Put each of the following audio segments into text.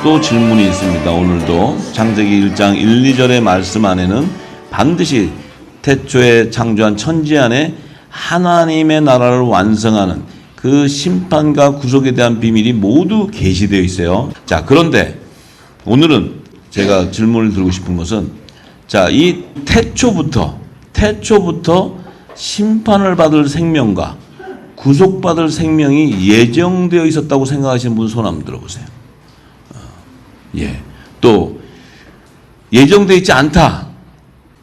또 질문이 있습니다. 오늘도 창세기 1장 1, 2절의 말씀 안에는 반드시 태초에 창조한 천지 안에 하나님의 나라를 완성하는 그 심판과 구속에 대한 비밀이 모두 계시되어 있어요. 자, 그런데 오늘은 제가 질문을 드리고 싶은 것은, 자, 이 태초부터 심판을 받을 생명과 구속받을 생명이 예정되어 있었다고 생각하시는 분 손 한번 들어보세요. 또 예정되어 있지 않다.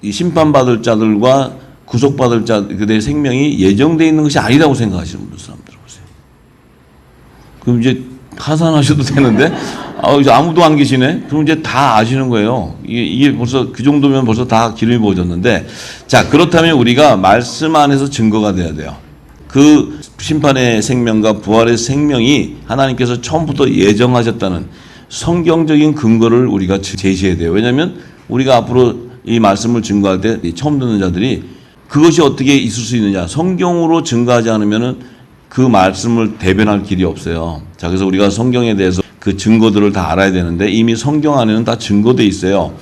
이 심판받을 자들과 구속받을 자들의 생명이 예정되어 있는 것이 아니라고 생각하시는 분 손 한번 들어보세요. 그럼 이제 하산하셔도 되는데 이제 아무도 안 계시네. 그럼 이제 다 아시는 거예요. 이게 벌써 그 정도면 벌써 다 기름이 부어졌는데, 자, 그렇다면 우리가 말씀 안에서 증거가 돼야 돼요. 그 심판의 생명과 부활의 생명이 하나님께서 처음부터 예정하셨다는 성경적인 근거를 우리가 제시해야 돼요. 왜냐하면 우리가 앞으로 이 말씀을 증거할 때 처음 듣는 자들이 그것이 어떻게 있을 수 있느냐, 성경으로 증거하지 않으면은 그 말씀을 대변할 길이 없어요. 자, 그래서 우리가 성경에 대해서 그 증거들을 다 알아야 되는데 이미 성경 안에는 다 증거되어 있어요.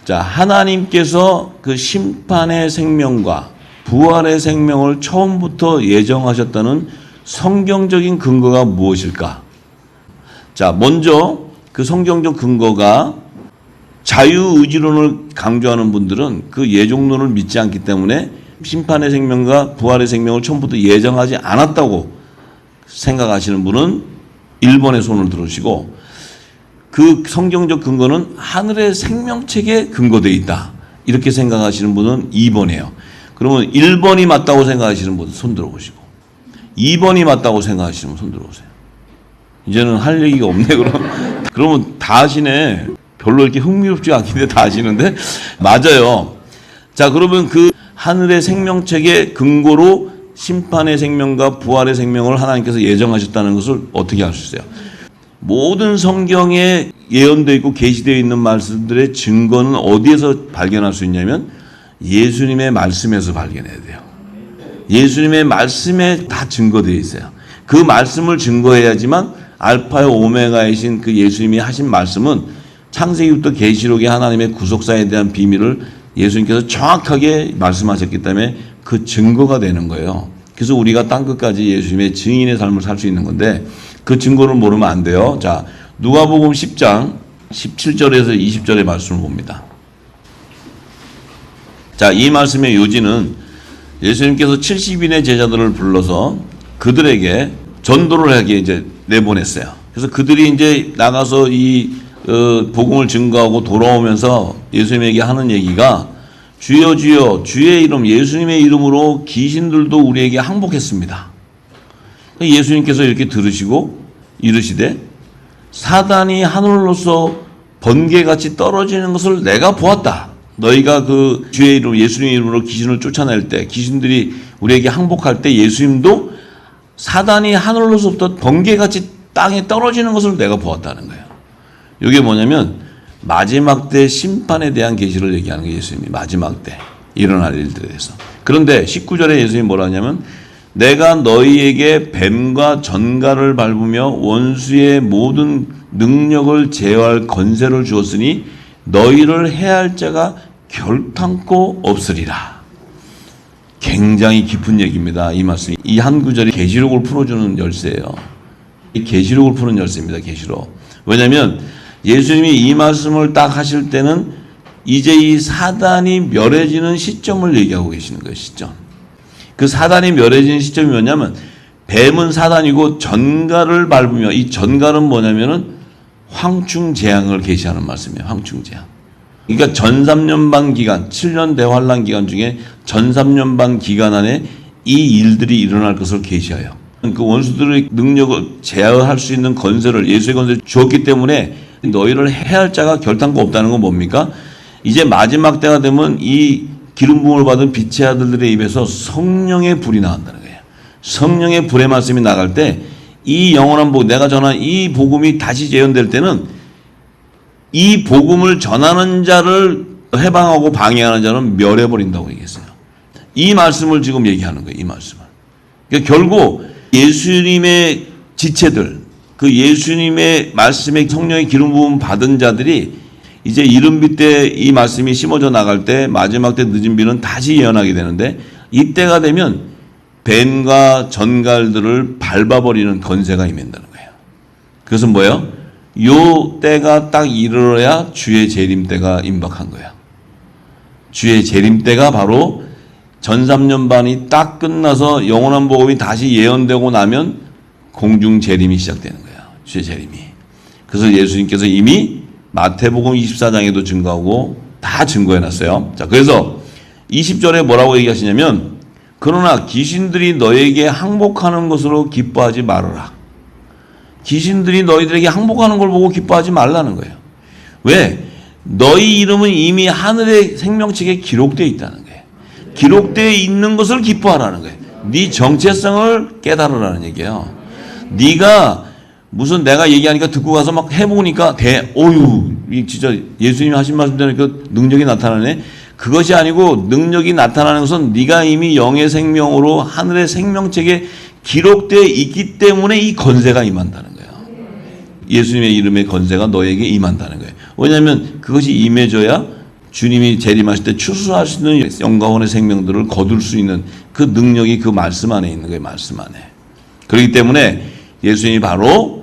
자, 하나님께서 그 심판의 생명과 부활의 생명을 처음부터 예정하셨다는 성경적인 근거가 무엇일까? 자, 먼저 그 성경적 근거가 자유의지론을 강조하는 분들은 그 예정론을 믿지 않기 때문에 심판의 생명과 부활의 생명을 처음부터 예정하지 않았다고 생각하시는 분은 1번의 손을 들으시고, 그 성경적 근거는 하늘의 생명책에 근거되어 있다 이렇게 생각하시는 분은 2번이에요. 그러면 1번이 맞다고 생각하시는 분은 손 들어보시고, 2번이 맞다고 생각하시는 분 손 들어보세요. 이제는 할 얘기가 없네. 그러면 다 아시네. 별로 이렇게 흥미롭지 않긴데 다 아시는데 맞아요. 자, 그러면 그 하늘의 생명책의 근거로 심판의 생명과 부활의 생명을 하나님께서 예정하셨다는 것을 어떻게 알 수 있어요? 모든 성경에 예언되어 있고 계시되어 있는 말씀들의 증거는 어디에서 발견할 수 있냐면 예수님의 말씀에서 발견해야 돼요. 예수님의 말씀에 다 증거되어 있어요. 그 말씀을 증거해야지만 알파와 오메가이신 그 예수님이 하신 말씀은 창세기부터 계시록의 하나님의 구속사에 대한 비밀을 예수님께서 정확하게 말씀하셨기 때문에 그 증거가 되는 거예요. 그래서 우리가 땅끝까지 예수님의 증인의 삶을 살 수 있는 건데 그 증거를 모르면 안 돼요. 자, 누가복음 10장 17절에서 20절의 말씀을 봅니다. 자, 이 말씀의 요지는 예수님께서 70인의 제자들을 불러서 그들에게 전도를 하게 이제 내보냈어요. 그래서 그들이 이제 나가서 이 복음을 증거하고 돌아오면서 예수님에게 하는 얘기가, 주여 주여 주의 이름 예수님의 이름으로 귀신들도 우리에게 항복했습니다. 예수님께서 이렇게 들으시고 이르시되 사단이 하늘로서 번개같이 떨어지는 것을 내가 보았다. 너희가 그 주의 이름 예수님의 이름으로 귀신을 쫓아낼 때, 귀신들이 우리에게 항복할 때 예수님도 사단이 하늘로서부터 번개같이 땅에 떨어지는 것을 내가 보았다는 거예요. 이게 뭐냐면 마지막 때 심판에 대한 계시를 얘기하는 게 예수님이 마지막 때 일어날 일들에 대해서. 그런데 19절에 예수님이 뭐라 하냐면 내가 너희에게 뱀과 전갈을 밟으며 원수의 모든 능력을 제어할 권세를 주었으니 너희를 해할 자가 결탄코 없으리라. 굉장히 깊은 얘기입니다. 이 말씀이. 이 한 구절이 계시록을 풀어주는 열쇠예요. 이 계시록을 푸는 열쇠입니다. 계시록. 왜냐하면 예수님이 이 말씀을 딱 하실 때는 이제 이 사단이 멸해지는 시점을 얘기하고 계시는 거예요. 시점. 그 사단이 멸해지는 시점이 뭐냐면 뱀은 사단이고 전갈을 밟으며, 이 전갈은 뭐냐면은 황충재앙을 계시하는 말씀이에요. 황충재앙. 그러니까 전삼년반 기간, 7년 대환란 기간 중에 전삼년반 기간 안에 이 일들이 일어날 것을 계시하여 그 원수들의 능력을 제어할 수 있는 건설을 예수의 건설을 주었기 때문에 너희를 해할 자가 결탄코 없다는 건 뭡니까? 이제 마지막 때가 되면 이 기름 부음을 받은 빛의 아들들의 입에서 성령의 불이 나온다는 거예요. 성령의 불의 말씀이 나갈 때 이 영원한 복음, 내가 전한 이 복음이 다시 재현될 때는 이 복음을 전하는 자를 해방하고 방해하는 자는 멸해버린다고 얘기했어요. 이 말씀을 지금 얘기하는 거예요. 이 말씀을. 그러니까 결국 예수님의 지체들, 그 예수님의 말씀에 성령의 기름 부음 받은 자들이 이제 이른비 때 이 말씀이 심어져 나갈 때 마지막 때 늦은 비는 다시 예언하게 되는데, 이때가 되면 뱀과 전갈들을 밟아버리는 권세가 임한다는 거예요. 그것은 뭐예요? 요 때가 딱 이르러야 주의 재림 때가 임박한 거예요. 주의 재림 때가 바로 전 3년 반이 딱 끝나서 영원한 복음이 다시 예언되고 나면 공중 재림이 시작되는 거예요. 주의 재림이. 그래서 예수님께서 이미 마태복음 24장에도 증거하고 다 증거해 놨어요. 자, 그래서 20절에 뭐라고 얘기하시냐면, 그러나 귀신들이 너에게 항복하는 것으로 기뻐하지 말아라. 귀신들이 너희들에게 항복하는 걸 보고 기뻐하지 말라는 거예요. 왜? 너희 이름은 이미 하늘의 생명책에 기록되어 있다는 거예요. 기록되어 있는 것을 기뻐하라는 거예요. 네 정체성을 깨달으라는 얘기예요. 네가 무슨 내가 얘기하니까 듣고 가서 막 해보니까 어유 진짜 예수님이 하신 말씀대로 그 능력이 나타나네. 그것이 아니고 능력이 나타나는 것은 네가 이미 영의 생명으로 하늘의 생명책에 기록되어 있기 때문에 이 권세가 임한다는 거예요. 예수님의 이름의 권세가 너에게 임한다는 거예요. 왜냐하면 그것이 임해져야 주님이 재림하실 때 추수할 수 있는 영광의 생명들을 거둘 수 있는 그 능력이 그 말씀 안에 있는 거예요. 말씀 안에. 그렇기 때문에 예수님이 바로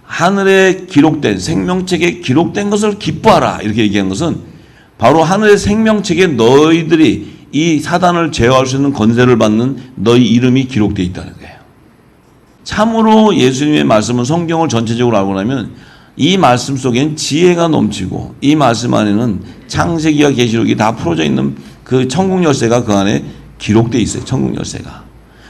하늘에 기록된 생명책에 기록된 것을 기뻐하라 이렇게 얘기한 것은 바로 하늘의 생명책에 너희들이 이 사단을 제어할 수 있는 권세를 받는 너희 이름이 기록되어 있다는 거예요. 참으로 예수님의 말씀은 성경을 전체적으로 알고 나면 이 말씀 속엔 지혜가 넘치고 이 말씀 안에는 창세기와 계시록이 다 풀어져 있는 그 천국 열쇠가 그 안에 기록되어 있어요. 천국 열쇠가.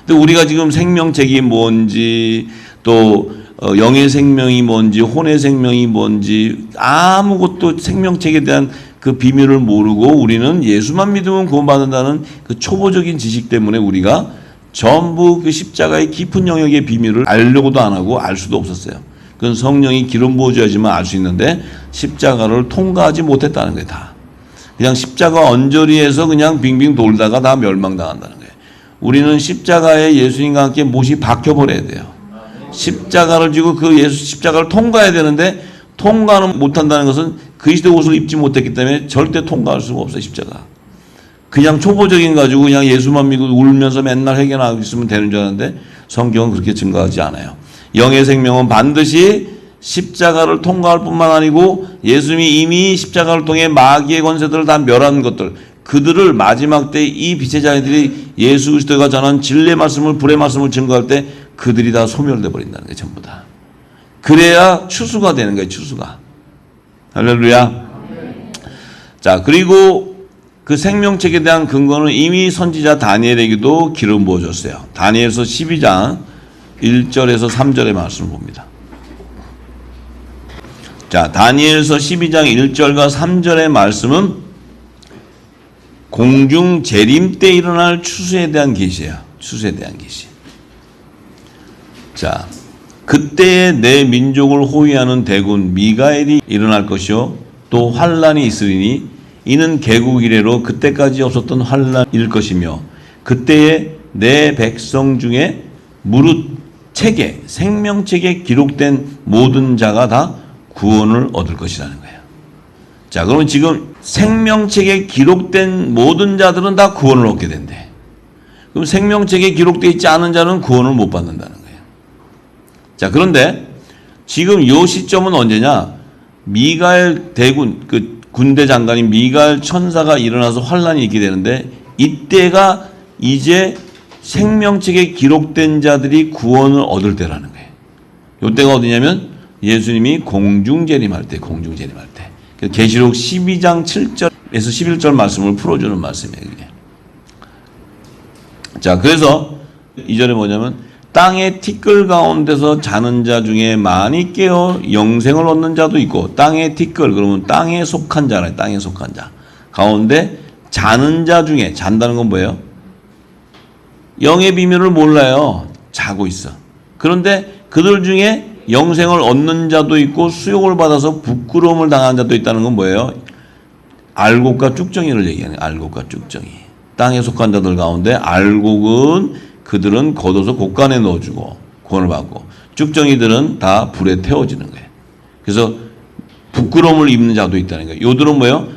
근데 우리가 지금 생명책이 뭔지 또 영의 생명이 뭔지 혼의 생명이 뭔지 아무것도 생명책에 대한 그 비밀을 모르고 우리는 예수만 믿으면 구원받는다는 그 초보적인 지식 때문에 우리가 전부 그 십자가의 깊은 영역의 비밀을 알려고도 안 하고 알 수도 없었어요. 그건 성령이 기름 부어줘야지만 알 수 있는데 십자가를 통과하지 못했다는 거예요. 다. 그냥 십자가 언저리에서 그냥 빙빙 돌다가 다 멸망당한다는 거예요. 우리는 십자가에 예수님과 함께 못이 박혀버려야 돼요. 십자가를 지고 그 예수 십자가를 통과해야 되는데 통과는 못한다는 것은 그리스도 옷을 입지 못했기 때문에 절대 통과할 수가 없어요. 십자가. 그냥 초보적인 가지고 그냥 예수만 믿고 울면서 맨날 회개하고 있으면 되는 줄 알았는데 성경은 그렇게 증거하지 않아요. 영의 생명은 반드시 십자가를 통과할 뿐만 아니고 예수님이 이미 십자가를 통해 마귀의 권세들을 다 멸한 것들, 그들을 마지막 때 이 빛의 자녀들이 예수 그리스도가 전한 진리의 말씀을 불의 말씀을 증거할 때 그들이 다 소멸돼 버린다는 거예요. 전부 다. 그래야 추수가 되는 거예요. 추수가. 할렐루야. 자, 그리고 그 생명책에 대한 근거는 이미 선지자 다니엘에게도 기름 부어줬어요. 다니엘서 12장 1절에서 3절의 말씀을 봅니다. 자, 다니엘서 12장 1절과 3절의 말씀은 공중 재림 때 일어날 추수에 대한 계시예요. 추수에 대한 계시. 자, 그때에 내 민족을 호위하는 대군 미가엘이 일어날 것이요 또 환란이 있으리니 이는 개국 이래로 그때까지 없었던 환란일 것이며 그때에 내 백성 중에 무릇 책에 생명책에 기록된 모든 자가 다 구원을 얻을 것이라는 거예요. 자, 그러면 지금 생명책에 기록된 모든 자들은 다 구원을 얻게 된대. 그럼 생명책에 기록되어 있지 않은 자는 구원을 못 받는다는 거예요. 자, 그런데 지금 요 시점은 언제냐? 미가엘 대군, 그 군대 장관인 미가엘 천사가 일어나서 환란이 있게 되는데 이때가 이제 생명책에 기록된 자들이 구원을 얻을 때라는 거예요. 이때가 어디냐면 예수님이 공중재림할 때, 공중재림할 때. 계시록 12장 7절에서 11절 말씀을 풀어주는 말씀이에요. 그게. 자, 그래서 이 절에 뭐냐면 땅의 티끌 가운데서 자는 자 중에 많이 깨어 영생을 얻는 자도 있고 땅의 티끌 그러면 땅에 속한 자라 땅에 속한 자 가운데 자는 자 중에 잔다는 건 뭐예요? 영의 비밀을 몰라요. 자고 있어. 그런데 그들 중에 영생을 얻는 자도 있고 수욕을 받아서 부끄러움을 당한 자도 있다는 건 뭐예요? 알곡과 쭉정이를 얘기하는 거예요. 알곡과 쭉정이. 땅에 속한 자들 가운데 알곡은 그들은 걷어서 곡간에 넣어주고 구원을 받고 쭉정이들은 다 불에 태워지는 거예요. 그래서 부끄러움을 입는 자도 있다는 거예요. 요들은 뭐예요?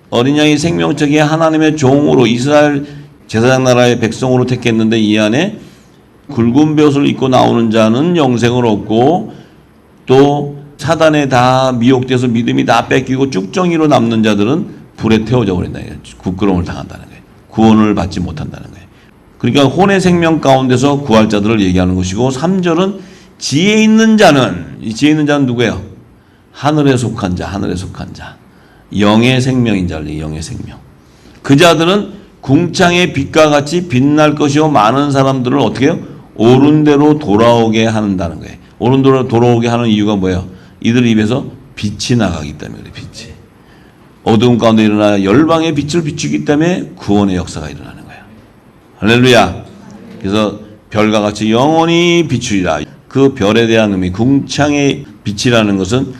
어린 양의 생명책에 하나님의 종으로 이스라엘 제사장 나라의 백성으로 택했는데 이 안에 굵은 벼슬을 입고 나오는 자는 영생을 얻고 또 사단에 다 미혹돼서 믿음이 다 뺏기고 쭉정이로 남는 자들은 불에 태워져 버린다는 거예요. 부끄러움을 당한다는 거예요. 구원을 받지 못한다는 거예요. 그러니까 혼의 생명 가운데서 구할 자들을 얘기하는 것이고 3절은 지혜 있는 자는, 이 지혜 있는 자는 누구예요? 하늘에 속한 자, 하늘에 속한 자. 영의 생명인 자를, 영의 생명. 그 자들은 궁창의 빛과 같이 빛날 것이요 많은 사람들을 어떻게 해요? 옳은 대로 돌아오게 한다는 거예요. 옳은 대로 돌아오게 하는 이유가 뭐예요? 이들 입에서 빛이 나가기 때문에 그래, 빛이. 어두운 가운데 일어나 열방의 빛을 비추기 때문에 구원의 역사가 일어나는 거예요. 할렐루야. 그래서 별과 같이 영원히 비추리라. 그 별에 대한 의미, 궁창의 빛이라는 것은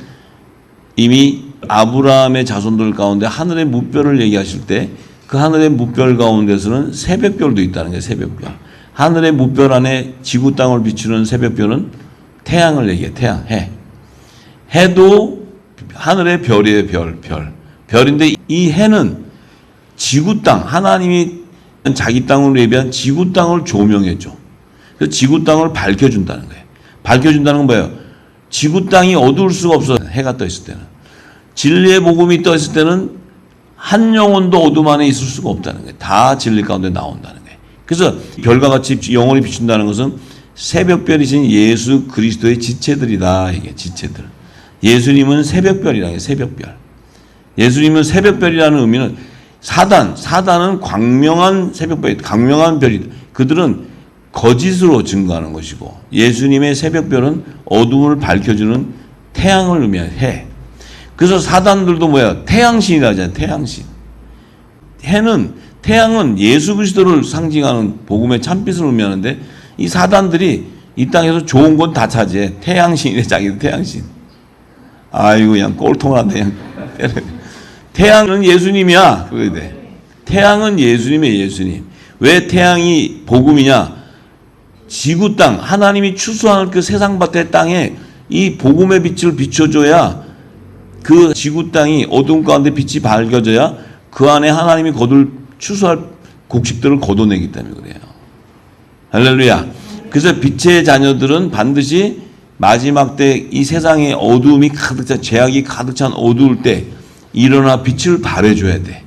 이미 아브라함의 자손들 가운데 하늘의 무별을 얘기하실 때 그 하늘의 무별 가운데서는 새벽별도 있다는 거예요. 새벽별. 하늘의 무별 안에 지구 땅을 비추는 새벽별은 태양을 얘기해요. 태양, 해. 해도 하늘의 별이에요. 별. 별인데 이 해는 지구 땅, 하나님이 자기 땅으로 예비한 지구 땅을 조명해줘. 그래서 지구 땅을 밝혀준다는 거예요. 밝혀준다는 건 뭐예요? 지구 땅이 어두울 수가 없어. 해가 떠 있을 때는. 진리의 복음이 떠 있을 때는 한 영혼도 어둠 안에 있을 수가 없다는 거예요. 다 진리 가운데 나온다는 거예요. 그래서 별과 같이 영혼이 비춘다는 것은 새벽별이신 예수 그리스도의 지체들이다. 이게 지체들. 예수님은 새벽별이라는 거예요. 새벽별. 예수님은 새벽별이라는 의미는 사단은 광명한 새벽별, 광명한 별이, 그들은 거짓으로 증거하는 것이고 예수님의 새벽별은 어둠을 밝혀주는 태양을 의미하는 해. 그래서 사단들도 뭐야? 태양신이라 하잖아요. 태양신. 태양은 예수 그리스도를 상징하는 복음의 참빛을 의미하는데 이 사단들이 이 땅에서 좋은 건 다 차지해. 태양신이래, 자기들 태양신. 아이고, 그냥 꼴통을 한다, 그냥. 태양은 예수님이야. 그래야 돼. 태양은 예수님이에요, 예수님. 왜 태양이 복음이냐? 지구 땅, 하나님이 추수하는 그 세상밭의 땅에 이 복음의 빛을 비춰줘야 그 지구 땅이 어두운 가운데 빛이 밝아져야 그 안에 하나님이 추수할 곡식들을 거둬내기 때문에 그래요. 할렐루야. 그래서 빛의 자녀들은 반드시 마지막 때 이 세상에 어두움이 가득 찬, 죄악이 가득 찬 어두울 때 일어나 빛을 발해줘야 돼.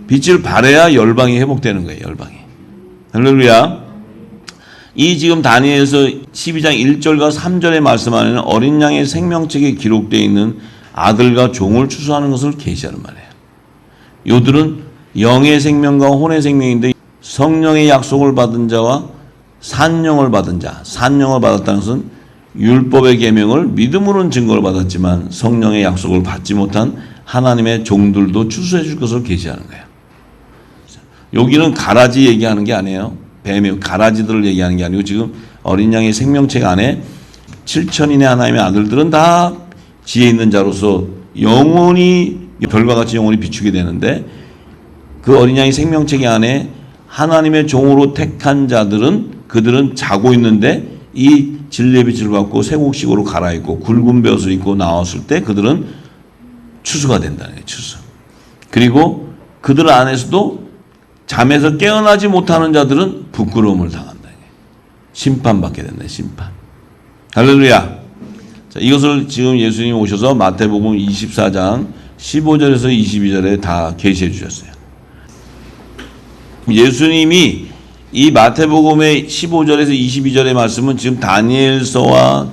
빛을 발해야 열방이 회복되는 거예요. 열방이. 할렐루야. 이 지금 다니엘서 12장 1절과 3절의 말씀 안에는 어린 양의 생명책에 기록되어 있는 아들과 종을 추수하는 것을 계시하는 말이에요. 요들은 영의 생명과 혼의 생명인데 성령의 약속을 받은 자와 산령을 받은 자, 산령을 받았다는 것은 율법의 계명을 믿음으로는 증거를 받았지만 성령의 약속을 받지 못한 하나님의 종들도 추수해 줄 것을 계시하는 거예요. 여기는 가라지 얘기하는 게 아니에요. 뱀의 가라지들을 얘기하는 게 아니고 지금 어린 양의 생명책 안에 7천인의 하나님의 아들들은 다 지혜 있는 자로서 영원히 별과 같이 영원히 비추게 되는데 그 어린 양의 생명책 안에 하나님의 종으로 택한 자들은 그들은 자고 있는데 이 진리의 빛을 받고 쇠곡식으로 갈아입고 굵은 벼슬을 입고 나왔을 때 그들은 추수가 된다는 거예요. 추수. 그리고 그들 안에서도 잠에서 깨어나지 못하는 자들은 부끄러움을 당한다는 거예요. 심판받게 된다. 심판. 할렐루야. 자, 이것을 지금 예수님이 오셔서 마태복음 24장 15절에서 22절에 다 계시해 주셨어요. 예수님이 이 마태복음의 15절에서 22절의 말씀은 지금 다니엘서와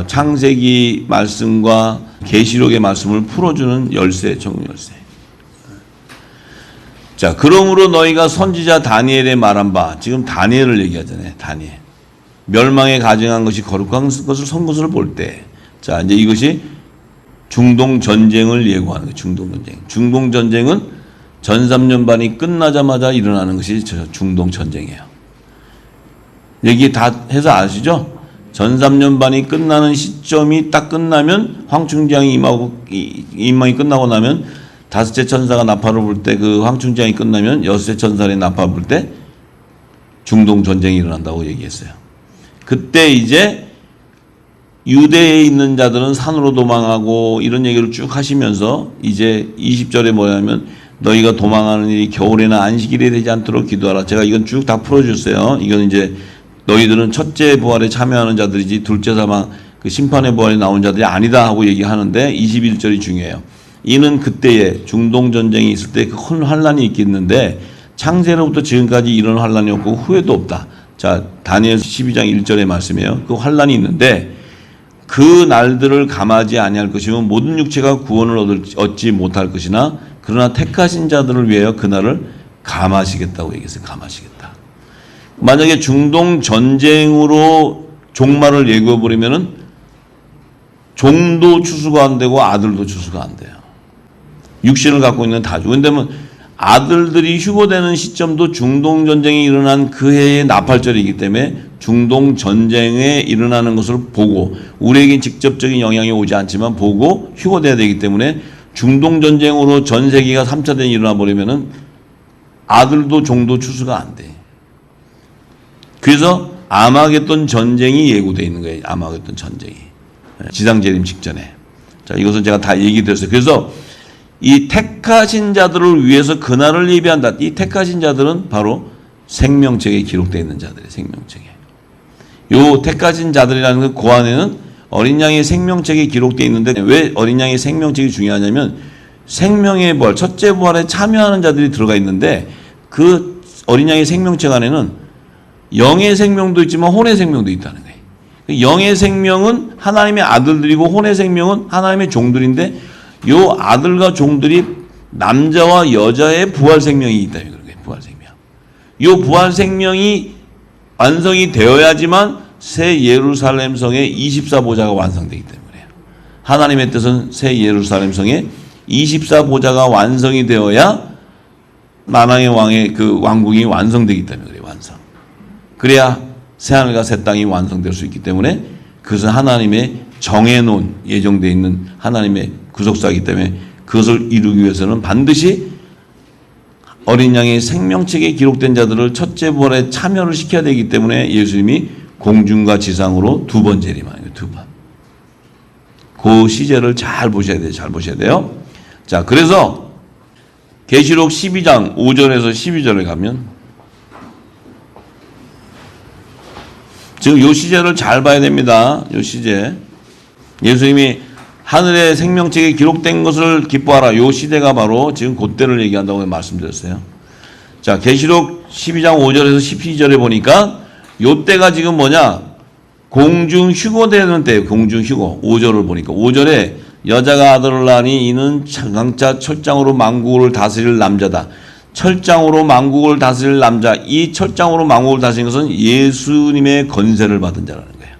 창세기 말씀과 계시록의 말씀을 풀어주는 열쇠, 정문 열쇠. 자, 그러므로 너희가 선지자 다니엘의 말한 바, 지금 다니엘을 얘기하잖아요. 다니엘. 멸망에 가증한 것이 거룩한 것을 선 것을 볼 때, 자, 이제 이것이 중동 전쟁을 예고하는 거예요. 중동 전쟁. 중동 전쟁은 전삼년반이 끝나자마자 일어나는 것이 중동 전쟁이에요. 얘기 다 해서 아시죠? 전삼년반이 끝나는 시점이 딱 끝나면 황충장이 임망이 끝나고 나면 다섯째 천사가 나팔을 불 때 그 황충장이 끝나면 여섯째 천사의 나팔을 불 때 중동 전쟁이 일어난다고 얘기했어요. 그때 이제 유대에 있는 자들은 산으로 도망하고 이런 얘기를 쭉 하시면서 이제 20절에 뭐냐면 너희가 도망하는 일이 겨울에나 안식일에 되지 않도록 기도하라. 제가 이건 쭉 다 풀어줬어요. 이건 이제 너희들은 첫째 부활에 참여하는 자들이지 둘째 사망 그 심판의 부활에 나온 자들이 아니다 하고 얘기하는데 21절이 중요해요. 이는 그때에 중동 전쟁이 있을 때 그 큰 환란이 있겠는데 창세로부터 지금까지 이런 환란이 없고 후회도 없다. 자, 다니엘 12장 1절의 말씀이에요. 그 환란이 있는데 그 날들을 감하지 아니할 것이면 모든 육체가 구원을 얻지 못할 것이나 그러나 택하신 자들을 위하여 그날을 감하시겠다고 얘기했어요. 감하시겠다. 만약에 중동 전쟁으로 종말을 예고해 버리면은 종도 추수가 안 되고 아들도 추수가 안 돼요. 육신을 갖고 있는 다 죽어. 근데 아들들이 휴거되는 시점도 중동 전쟁이 일어난 그 해의 나팔절이기 때문에 중동 전쟁에 일어나는 것을 보고 우리에게 직접적인 영향이 오지 않지만 보고 휴거돼야 되기 때문에 중동 전쟁으로 전 세계가 3차 대전이 일어나 버리면은 아들도 종도 추수가 안 돼. 그래서 아마겟돈 전쟁이 예고되어 있는 거예요. 아마겟돈 전쟁이. 지상재림 직전에. 자, 이것은 제가 다 얘기드렸어요. 그래서 이 택하신 자들을 위해서 그날을 예비한다. 이 택하신 자들은 바로 생명책에 기록되어 있는 자들이에요. 생명책에. 요 택하신 자들이라는 그 안에는 어린 양의 생명책에 기록되어 있는데 왜 어린 양의 생명책이 중요하냐면 생명의 부활, 첫째 부활에 참여하는 자들이 들어가 있는데 그 어린 양의 생명책 안에는 영의 생명도 있지만 혼의 생명도 있다는 거예요. 영의 생명은 하나님의 아들들이고 혼의 생명은 하나님의 종들인데 요 아들과 종들이 남자와 여자의 부활 생명이 있다는 거예요. 부활 생명. 요 부활 생명이 완성이 되어야지만 새 예루살렘 성의 24보좌가 완성되기 때문에 하나님의 뜻은 새 예루살렘 성의 24보좌가 완성이 되어야 만왕의 왕의 그 왕국이 완성되기 때문에 그래요. 완성. 그래야 새하늘과 새 땅이 완성될 수 있기 때문에 그것은 하나님의 정해놓은 예정되어 있는 하나님의 구속사이기 때문에 그것을 이루기 위해서는 반드시 어린 양의 생명책에 기록된 자들을 첫째 부활에 참여를 시켜야 되기 때문에 예수님이 공중과 지상으로 두 번 재림하는 거예요. 두 번. 그 시제를 잘 보셔야 돼요. 잘 보셔야 돼요. 자, 그래서 계시록 12장 5절에서 12절에 가면 지금 요 시제를 잘 봐야 됩니다. 요 시제. 예수님이 하늘의 생명책에 기록된 것을 기뻐하라. 요 시대가 바로 지금 그때를 얘기한다고 말씀드렸어요. 자, 계시록 12장 5절에서 12절에 보니까 요 때가 지금 뭐냐? 공중 휴거되는 때예요. 공중 휴거. 5절을 보니까 5절에 여자가 아들을 낳으니 이는 장차 철장으로 만국을 다스릴 남자다. 철장으로 만국을 다스릴 남자. 이 철장으로 만국을 다스리는 것은 예수님의 건세를 받은 자라는 거예요.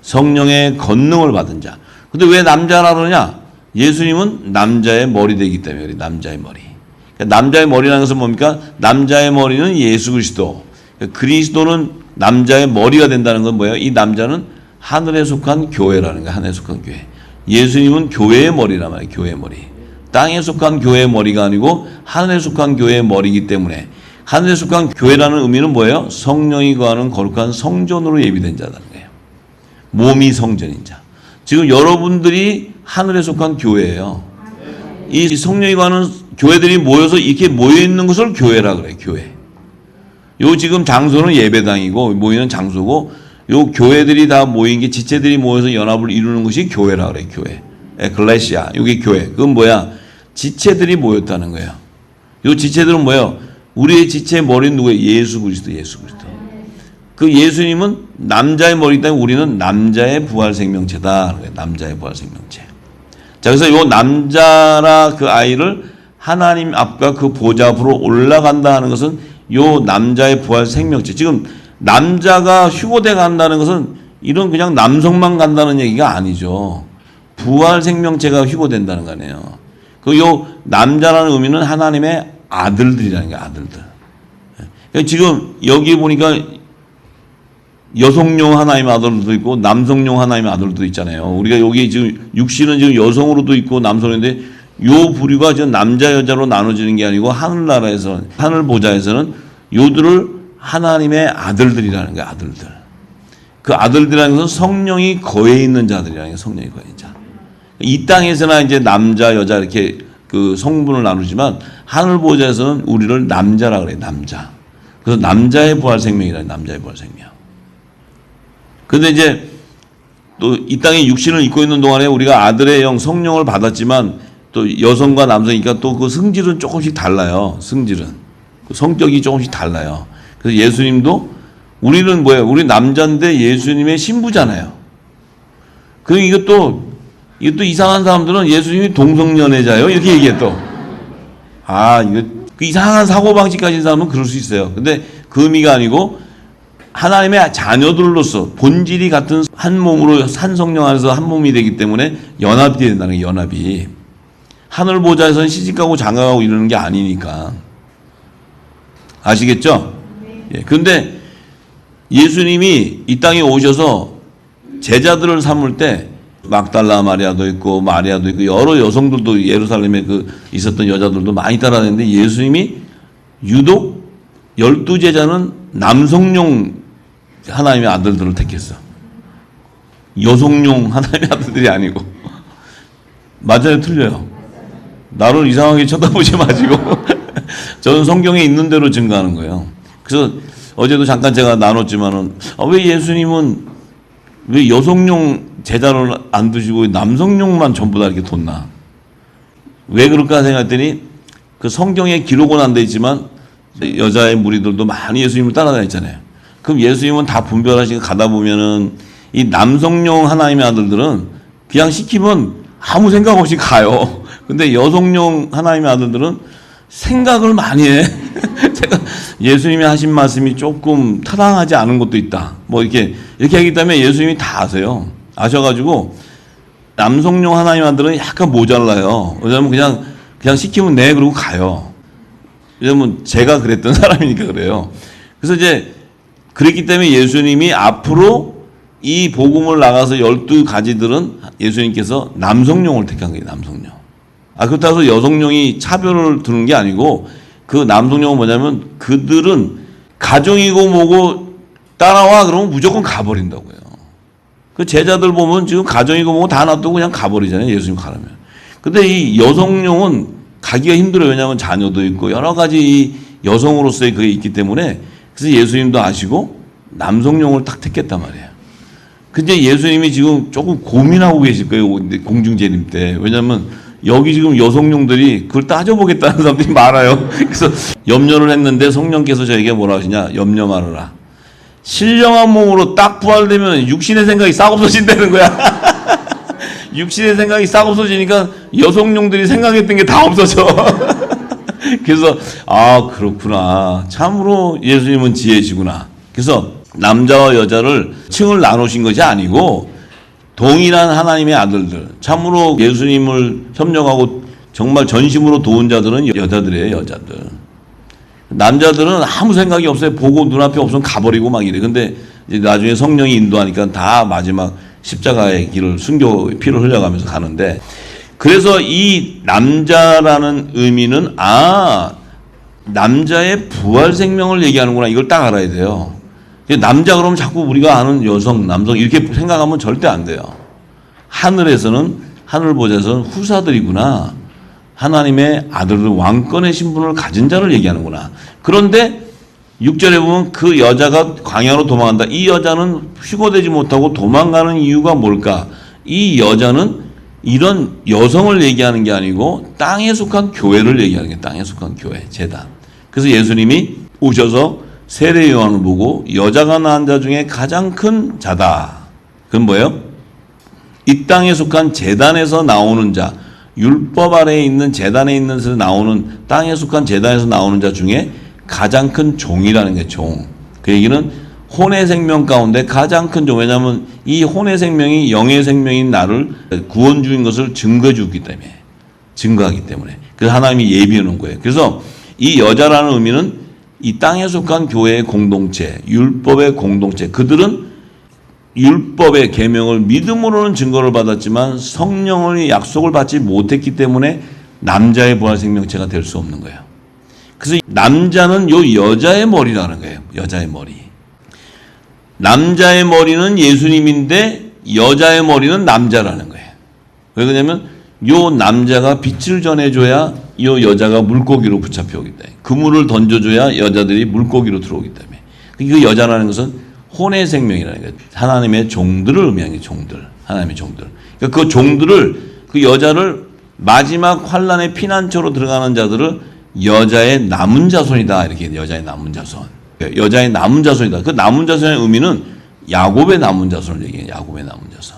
성령의 권능을 받은 자. 근데 왜 남자라 그러냐? 예수님은 남자의 머리 되기 때문에 그래. 남자의 머리. 그러니까 남자의 머리라는 것은 뭡니까? 남자의 머리는 예수 그리스도. 그러니까 그리스도는 남자의 머리가 된다는 건 뭐예요? 이 남자는 하늘에 속한 교회라는 거예요. 하늘에 속한 교회. 예수님은 교회의 머리란 말이에요. 교회의 머리. 땅에 속한 교회의 머리가 아니고 하늘에 속한 교회의 머리이기 때문에 하늘에 속한 교회라는 의미는 뭐예요? 성령이 거하는 거룩한 성전으로 예비된 자라는 거예요. 몸이 성전인 자. 지금 여러분들이 하늘에 속한 교회예요. 이 성령이 거하는 교회들이 모여서 이렇게 모여있는 것을 교회라 그래요. 교회. 요 지금 장소는 예배당이고 모이는 장소고 요 교회들이 다 모인 게 지체들이 모여서 연합을 이루는 것이 교회라 그래요. 교회. 에클레시아. 이게 교회. 그건 뭐야? 지체들이 모였다는 거예요. 요 지체들은 뭐예요? 우리의 지체의 머리는 누구예요? 예수 그리스도. 예수 그리스도. 그 예수님은 남자의 머리이기 때문에 우리는 남자의 부활 생명체다. 남자의 부활 생명체. 자, 그래서 요 남자라 그 아이를 하나님 앞과 그 보좌 앞으로 올라간다 하는 것은 요 남자의 부활 생명체. 지금 남자가 휴거돼 간다는 것은 이런 그냥 남성만 간다는 얘기가 아니죠. 부활 생명체가 휴거된다는 거 아니에요. 그 요 남자라는 의미는 하나님의 아들들이라는 게 아들들. 지금 여기 보니까 여성용 하나님의 아들도 있고 남성용 하나님의 아들도 있잖아요. 우리가 여기 지금 육신은 지금 여성으로도 있고 남성인데 요 부류가 지금 남자 여자로 나눠지는 게 아니고 하늘나라에서 하늘 보좌에서는 요들을 하나님의 아들들이라는 거예요. 아들들. 그 아들들이라는 것은 성령이 거해 있는 자들이라는 게 성령이 거해 있는 자. 이 땅에서나 이제 남자, 여자 이렇게 그 성분을 나누지만 하늘 보좌에서는 우리를 남자라 그래요. 남자. 그래서 남자의 부활 생명이라 남자의 부활 생명. 근데 이제 또 이 땅에 육신을 입고 있는 동안에 우리가 아들의 영 성령을 받았지만 또 여성과 남성이니까 또 그 성질은 조금씩 달라요. 성질은. 그 성격이 조금씩 달라요. 그래서 예수님도 우리는 뭐예요? 우리 남자인데 예수님의 신부잖아요. 그리고 이것도 이상한 사람들은 예수님이 동성연애자예요. 이렇게 얘기해 또. 이거 그 이상한 사고방식 가진 사람은 그럴 수 있어요. 근데 그 의미가 아니고 하나님의 자녀들로서 본질이 같은 한 몸으로 한 성령 안에서 한 몸이 되기 때문에 연합이 된다는 게 연합이. 하늘 보좌에서는 시집가고 장가가고 이러는 게 아니니까. 아시겠죠? 예. 그런데 예수님이 이 땅에 오셔서 제자들을 삼을 때 막달라 마리아도 있고 마리아도 있고 여러 여성들도 예루살렘에 그 있었던 여자들도 많이 따라다녔는데 예수님이 유독 12제자는 남성용 하나님의 아들들을 택했어. 여성용 하나님의 아들들이 아니고. 맞아요, 틀려요? 나를 이상하게 쳐다보지 마시고 저는 성경에 있는 대로 증거하는 거예요. 그래서 어제도 잠깐 제가 나눴지만은 왜 예수님은 왜 여성용 제자를 안 두시고 남성용만 전부 다 이렇게 뒀나? 왜 그럴까 생각했더니 그 성경에 기록은 안 돼 있지만 여자의 무리들도 많이 예수님을 따라다녔잖아요. 그럼 예수님은 다 분별하시고 가다 보면은 이 남성용 하나님의 아들들은 그냥 시키면 아무 생각 없이 가요. 근데 여성용 하나님의 아들들은 생각을 많이 해. 예수님이 하신 말씀이 조금 타당하지 않은 것도 있다. 뭐 이렇게 하기 때문에 예수님이 다 아세요. 아셔가지고 남성용 하나님 아들은 약간 모자라요. 왜냐면 그냥 시키면 네 그러고 가요. 왜냐면 제가 그랬던 사람이니까 그래요. 그래서 이제 그랬기 때문에 예수님이 앞으로 이 복음을 나가서 12가지들은 예수님께서 남성용을 택한 거예요. 남성용. 그렇다고 해서 여성용이 차별을 두는 게 아니고 그 남성용은 뭐냐면 그들은 가정이고 뭐고 따라와 그러면 무조건 가버린다고요. 그 제자들 보면 지금 가정이고 뭐고 다 놔두고 그냥 가버리잖아요. 예수님 가려면. 근데 이 여성용은 가기가 힘들어요. 왜냐하면 자녀도 있고 여러 가지 이 여성으로서의 그게 있기 때문에 그래서 예수님도 아시고 남성용을 딱 택했단 말이에요. 근데 예수님이 지금 조금 고민하고 계실 거예요. 공중재림 때. 왜냐하면 여기 지금 여성용들이 그걸 따져보겠다는 사람들이 많아요. 그래서 염려를 했는데 성령께서 저에게 뭐라 하시냐. 염려 말아라. 신령한 몸으로 딱 부활되면 육신의 생각이 싹 없어진다는 거야. 육신의 생각이 싹 없어지니까 여성용들이 생각했던 게 다 없어져. 그래서 그렇구나. 참으로 예수님은 지혜시구나. 그래서 남자와 여자를 층을 나누신 것이 아니고 동일한 하나님의 아들들, 참으로 예수님을 협력하고 정말 전심으로 도운 자들은 여자들이에요. 여자들. 남자들은 아무 생각이 없어요. 보고 눈앞에 없으면 가버리고 막 이래. 근데 이제 나중에 성령이 인도하니까 다 마지막 십자가의 길을 순교의 피를 흘려가면서 가는데, 그래서 이 남자라는 의미는 남자의 부활 생명을 얘기하는구나. 이걸 딱 알아야 돼요. 남자 그러면 자꾸 우리가 아는 여성, 남성 이렇게 생각하면 절대 안 돼요. 하늘에서는 하늘 보좌에서는 후사들이구나. 하나님의 아들들 왕권의 신분을 가진 자를 얘기하는구나. 그런데 6절에 보면 그 여자가 광야로 도망간다. 이 여자는 휴거되지 못하고 도망가는 이유가 뭘까? 이 여자는 이런 여성을 얘기하는 게 아니고 땅에 속한 교회를 얘기하는 게 땅에 속한 교회, 제단. 그래서 예수님이 오셔서 세례 요한을 보고 여자가 낳은 자 중에 가장 큰 자다. 그건 뭐예요? 이 땅에 속한 제단에서 나오는 자, 율법 아래에 있는 제단에 있는 데서 나오는 땅에 속한 제단에서 나오는 자 중에 가장 큰 종이라는 게 종. 그 얘기는 혼의 생명 가운데 가장 큰 종. 왜냐하면 이 혼의 생명이 영의 생명인 나를 구원 중인 것을 증거해 주기 때문에, 증거하기 때문에. 그래서 하나님이 예비해 놓은 거예요. 그래서 이 여자라는 의미는 이 땅에 속한 교회의 공동체, 율법의 공동체. 그들은 율법의 계명을 믿음으로는 증거를 받았지만 성령의 약속을 받지 못했기 때문에 남자의 부활 생명체가 될 수 없는 거예요. 그래서 남자는 요 여자의 머리라는 거예요. 여자의 머리. 남자의 머리는 예수님인데 여자의 머리는 남자라는 거예요. 왜 그러냐면 요 남자가 빛을 전해줘야 요 여자가 물고기로 붙잡혀 오기 때문에, 그물을 던져줘야 여자들이 물고기로 들어오기 때문에. 그 여자라는 것은 혼의 생명이라는 거예요. 하나님의 종들을 의미하는 거예요. 종들. 하나님의 종들. 그러니까 그 종들을, 그 여자를 마지막 환란의 피난처로 들어가는 자들을 여자의 남은 자손이다. 이렇게 여자의 남은 자손. 여자의 남은 자손이다. 그 남은 자손의 의미는 야곱의 남은 자손을 얘기해요. 야곱의 남은 자손.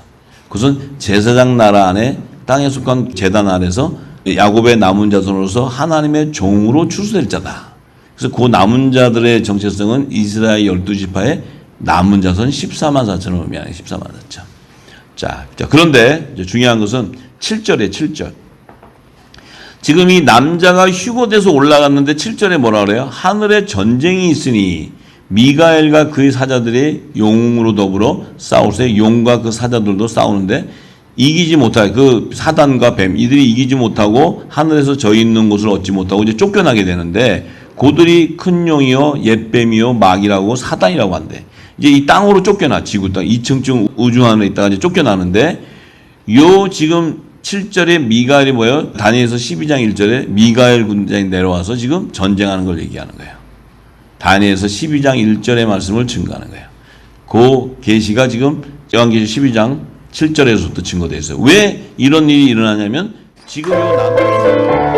그것은 제사장 나라 안에 땅에 속한 제단 아래서 야곱의 남은 자손으로서 하나님의 종으로 추수될 자다. 그래서 그 남은 자들의 정체성은 이스라엘 12지파의 남은 자손 14만 4천을 의미하는 14만 4천. 자, 그런데 이제 중요한 것은 7절에 7절. 지금 이 남자가 휴거돼서 올라갔는데 7절에 뭐라 그래요? 하늘에 전쟁이 있으니 미가엘과 그의 사자들이 용으로 더불어 싸우세. 용과 그 사자들도 싸우는데 이기지 못하게, 그 사단과 뱀 이들이 이기지 못하고 하늘에서 저 있는 곳을 얻지 못하고 이제 쫓겨나게 되는데, 그들이 큰 용이요 옛뱀이요 마귀라고 사단이라고 한대. 이제 이 땅으로 쫓겨나, 지구 땅 2층쯤 우주 안에 있다가 이제 쫓겨나는데, 요 지금 7절에 미가엘이 뭐예요? 다니엘서 12장 1절에 미가엘 군장이 내려와서 지금 전쟁하는 걸 얘기하는 거예요. 다니엘서 12장 1절의 말씀을 증거하는 거예요. 그 계시가 지금 요한계시 12장 7절에서부터 증거되어 있어요. 왜 이런 일이 일어나냐면 지금 요